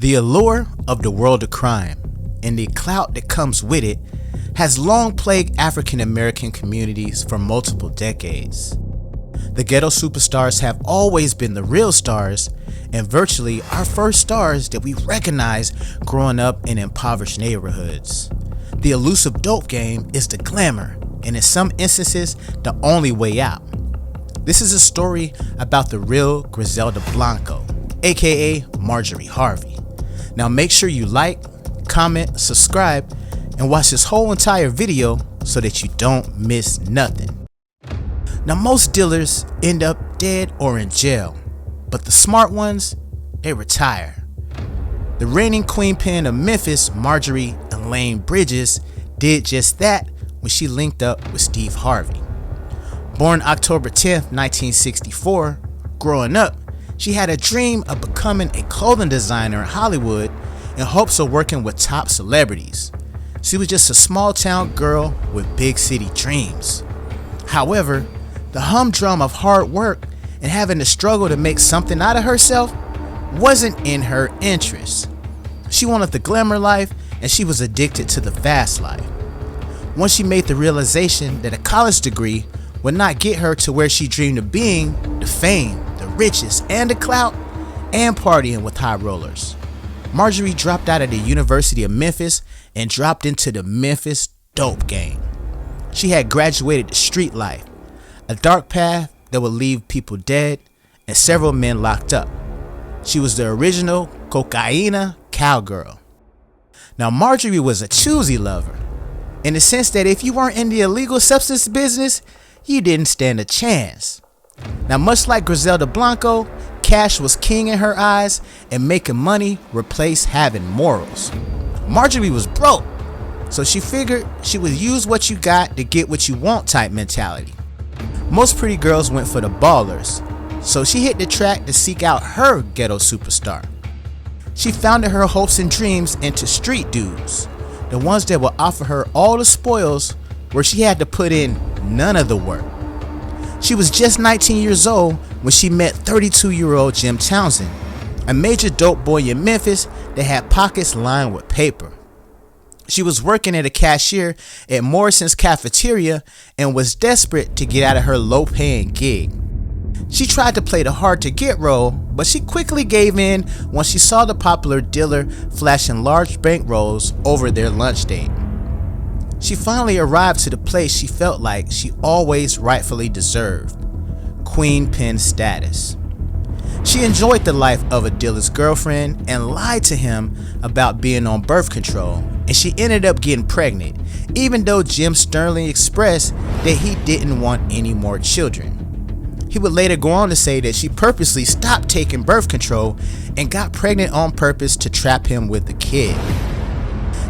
The allure of the world of crime and the clout that comes with it has long plagued African American communities for multiple decades. The ghetto superstars have always been the real stars and virtually our first stars that we recognize growing up in impoverished neighborhoods. The elusive dope game is the glamour and in some instances the only way out. This is a story about the real Griselda Blanco, aka Marjorie Harvey. Now make sure you like, comment, subscribe, and watch this whole entire video so that you don't miss nothing. Now most dealers end up dead or in jail, but the smart ones, they retire. The reigning queenpin of Memphis, Marjorie Elaine Bridges, did just that when she linked up with Steve Harvey. Born October 10th, 1964, growing up, she had a dream of becoming a clothing designer in Hollywood in hopes of working with top celebrities. She was just a small town girl with big city dreams. However, the humdrum of hard work and having to struggle to make something out of herself wasn't in her interest. She wanted the glamour life and she was addicted to the fast life. Once she made the realization that a college degree would not get her to where she dreamed of being, the fame, the riches, and the clout, and partying with high rollers, Marjorie dropped out of the University of Memphis and dropped into the Memphis dope game. She had graduated to street life, a dark path that would leave people dead and several men locked up. She was the original cocaina cowgirl. Now Marjorie was a choosy lover, in the sense that if you weren't in the illegal substance business, you didn't stand a chance. Now much like Griselda Blanco, cash was king in her eyes and making money replaced having morals. Marjorie was broke, so she figured she would use what you got to get what you want type mentality. Most pretty girls went for the ballers, so she hit the track to seek out her ghetto superstar. She founded her hopes and dreams into street dudes, the ones that would offer her all the spoils where she had to put in none of the work. She was just 19 years old when she met 32-year-old Jim Townsend, a major dope boy in Memphis that had pockets lined with paper. She was working as a cashier at Morrison's cafeteria and was desperate to get out of her low-paying gig. She tried to play the hard-to-get role, but she quickly gave in once she saw the popular dealer flashing large bankrolls over their lunch date. She finally arrived to the place she felt like she always rightfully deserved: queen pin status. She enjoyed the life of a dealer's girlfriend and lied to him about being on birth control, and she ended up getting pregnant, even though Jim sternly expressed that he didn't want any more children. He would later go on to say that she purposely stopped taking birth control and got pregnant on purpose to trap him with the kid.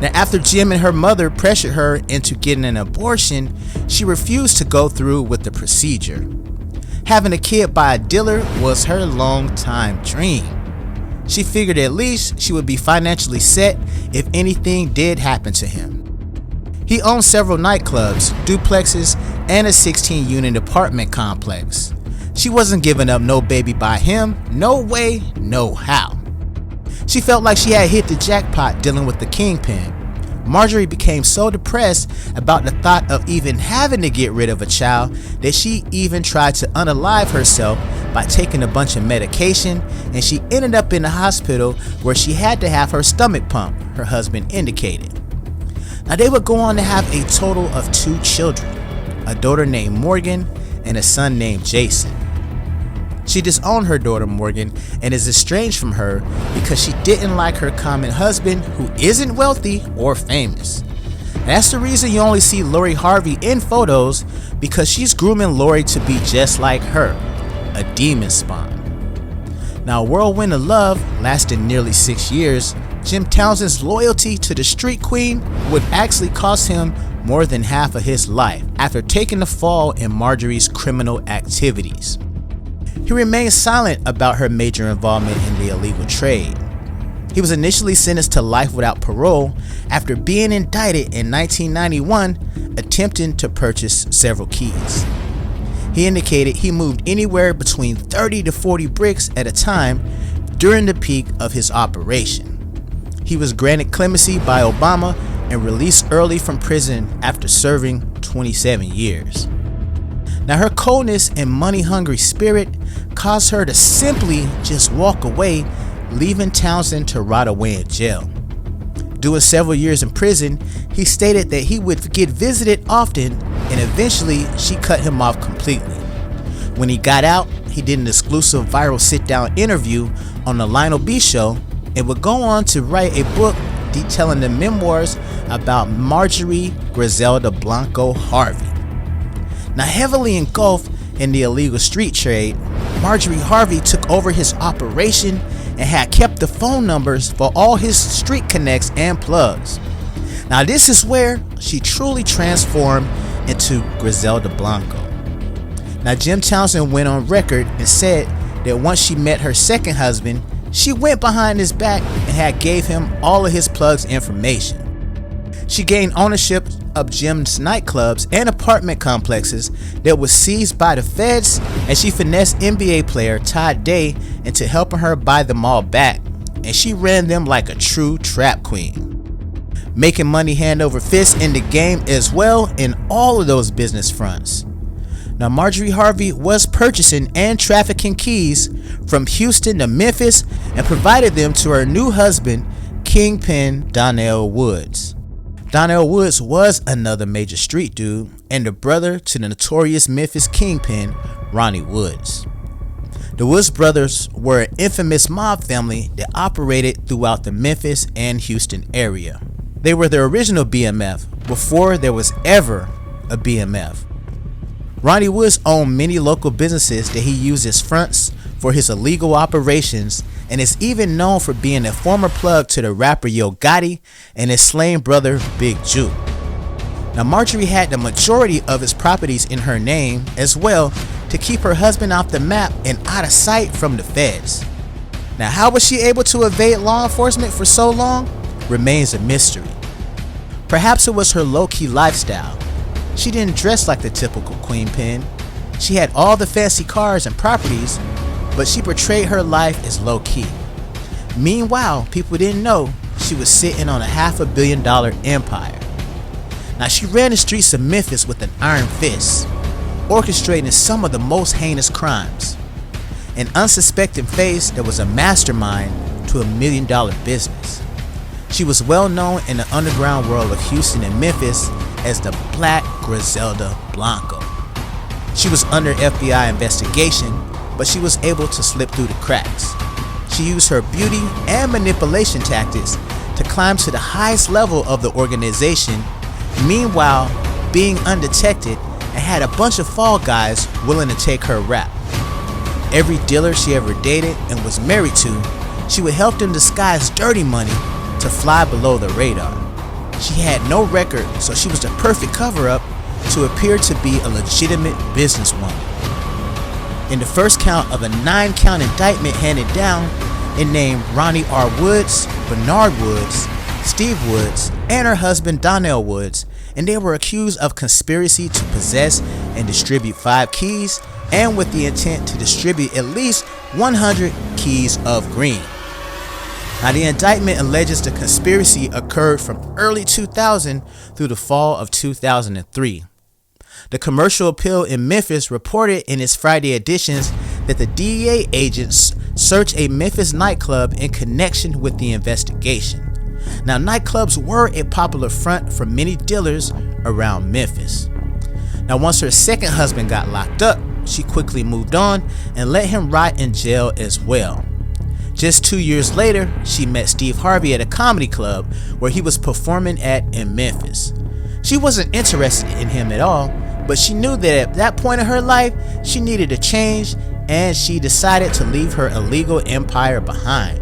Now, after Jim and her mother pressured her into getting an abortion, she refused to go through with the procedure. Having a kid by a dealer was her long-time dream. She figured at least she would be financially set if anything did happen to him. He owned several nightclubs, duplexes, and a 16-unit apartment complex. She wasn't giving up no baby by him, no way, no how. She felt like she had hit the jackpot dealing with the kingpin. Marjorie became so depressed about the thought of even having to get rid of a child that she even tried to unalive herself by taking a bunch of medication, and she ended up in the hospital where she had to have her stomach pumped, her husband indicated. Now they would go on to have a total of 2 children, a daughter named Morgan and a son named Jason. She disowned her daughter Morgan and is estranged from her because she didn't like her common husband, who isn't wealthy or famous. That's the reason you only see Lori Harvey in photos, because she's grooming Lori to be just like her, a demon spawn. Now, a whirlwind of love lasting nearly 6 years, Jim Townsend's loyalty to the street queen would actually cost him more than half of his life after taking the fall in Marjorie's criminal activities. He remained silent about her major involvement in the illegal trade. He was initially sentenced to life without parole after being indicted in 1991 attempting to purchase several keys. He indicated he moved anywhere between 30 to 40 bricks at a time during the peak of his operation. He was granted clemency by Obama and released early from prison after serving 27 years. Now, her coldness and money-hungry spirit caused her to simply just walk away, leaving Townsend to rot away in jail. Doing several years in prison, he stated that he would get visited often, and eventually she cut him off completely. When he got out, he did an exclusive viral sit-down interview on the Lionel show and would go on to write a book detailing the memoirs about Marjorie Griselda Blanco Harvey. Now, heavily engulfed in the illegal street trade, Marjorie Harvey took over his operation and had kept the phone numbers for all his street connects and plugs. Now, this is where she truly transformed into Griselda Blanco. Now, Jim Townsend went on record and said that once she met her second husband, she went behind his back and had gave him all of his plugs information. She gained ownership of Jim's nightclubs and apartment complexes that was seized by the feds, and she finessed NBA player Todd Day into helping her buy them all back, and she ran them like a true trap queen, making money hand over fist in the game as well in all of those business fronts. Now, Marjorie Harvey was purchasing and trafficking keys from Houston to Memphis and provided them to her new husband, Kingpin Donnell Woods. Donnell Woods was another major street dude and the brother to the notorious Memphis Kingpin, Ronnie Woods. The Woods brothers were an infamous mob family that operated throughout the Memphis and Houston area. They were the original BMF before there was ever a BMF. Ronnie Woods owned many local businesses that he used as fronts for his illegal operations, and is even known for being a former plug to the rapper Yo Gotti and his slain brother Big Ju. Now, Marjorie had the majority of his properties in her name as well to keep her husband off the map and out of sight from the feds. Now, how was she able to evade law enforcement for so long remains a mystery. Perhaps it was her low-key lifestyle. She didn't dress like the typical queen pin. She had all the fancy cars and properties, but she portrayed her life as low-key. Meanwhile, people didn't know she was sitting on a $500 million empire. Now, she ran the streets of Memphis with an iron fist, orchestrating some of the most heinous crimes. An unsuspecting face that was a mastermind to $1 million business. She was well known in the underground world of Houston and Memphis as the Black Griselda Blanco. She was under FBI investigation, but she was able to slip through the cracks. She used her beauty and manipulation tactics to climb to the highest level of the organization, meanwhile being undetected, and had a bunch of fall guys willing to take her rap. Every dealer she ever dated and was married to, she would help them disguise dirty money to fly below the radar. She had no record, so she was the perfect cover-up to appear to be a legitimate businesswoman. In the first count of a 9-count indictment handed down, it named Ronnie R. Woods, Bernard Woods, Steve Woods, and her husband Donnell Woods, and they were accused of conspiracy to possess and distribute 5 keys, and with the intent to distribute at least 100 keys of green. Now, the indictment alleges the conspiracy occurred from early 2000 through the fall of 2003. The Commercial Appeal in Memphis reported in its Friday editions that the DEA agents searched a Memphis nightclub in connection with the investigation. Now, nightclubs were a popular front for many dealers around Memphis. Now, once her second husband got locked up, she quickly moved on and let him rot in jail as well. Just 2 years later, she met Steve Harvey at a comedy club where he was performing at in Memphis. She wasn't interested in him at all, but she knew that at that point in her life, she needed a change, and she decided to leave her illegal empire behind.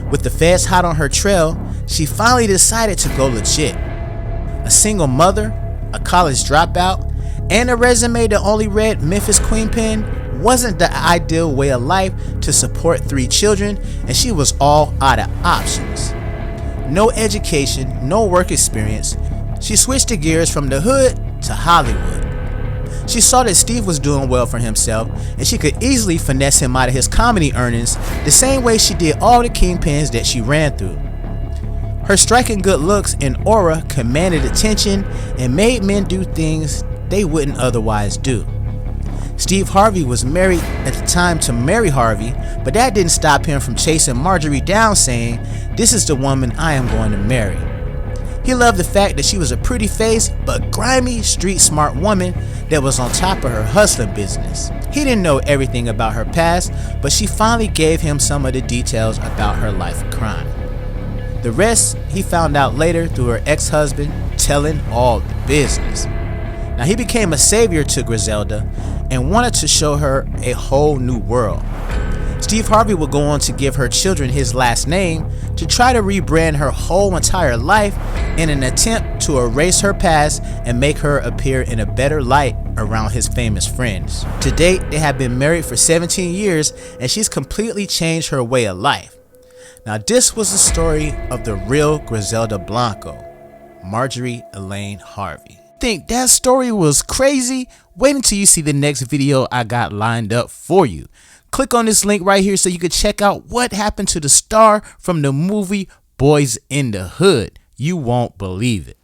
With the feds hot on her trail, she finally decided to go legit. A single mother, a college dropout, and a resume that only read Memphis Queenpin wasn't the ideal way of life to support 3 children, and she was all out of options. No education, no work experience, she switched the gears from the hood to Hollywood. She saw that Steve was doing well for himself, and she could easily finesse him out of his comedy earnings the same way she did all the kingpins that she ran through. Her striking good looks and aura commanded attention and made men do things they wouldn't otherwise do. Steve Harvey was married at the time to Marjorie Harvey, but that didn't stop him from chasing Marjorie down, saying, "This is the woman I am going to marry." He loved the fact that she was a pretty face but grimy, street smart woman that was on top of her hustling business. He didn't know everything about her past, but she finally gave him some of the details about her life of crime. The rest he found out later through her ex-husband telling all the business. Now he became a savior to Griselda and wanted to show her a whole new world. Steve Harvey would go on to give her children his last name to try to rebrand her whole entire life in an attempt to erase her past and make her appear in a better light around his famous friends. To date, they have been married for 17 years and she's completely changed her way of life. Now this was the story of the real Griselda Blanco, Marjorie Elaine Harvey. Think that story was crazy? Wait until you see the next video I got lined up for you. Click on this link right here so you can check out what happened to the star from the movie Boys in the Hood. You won't believe it.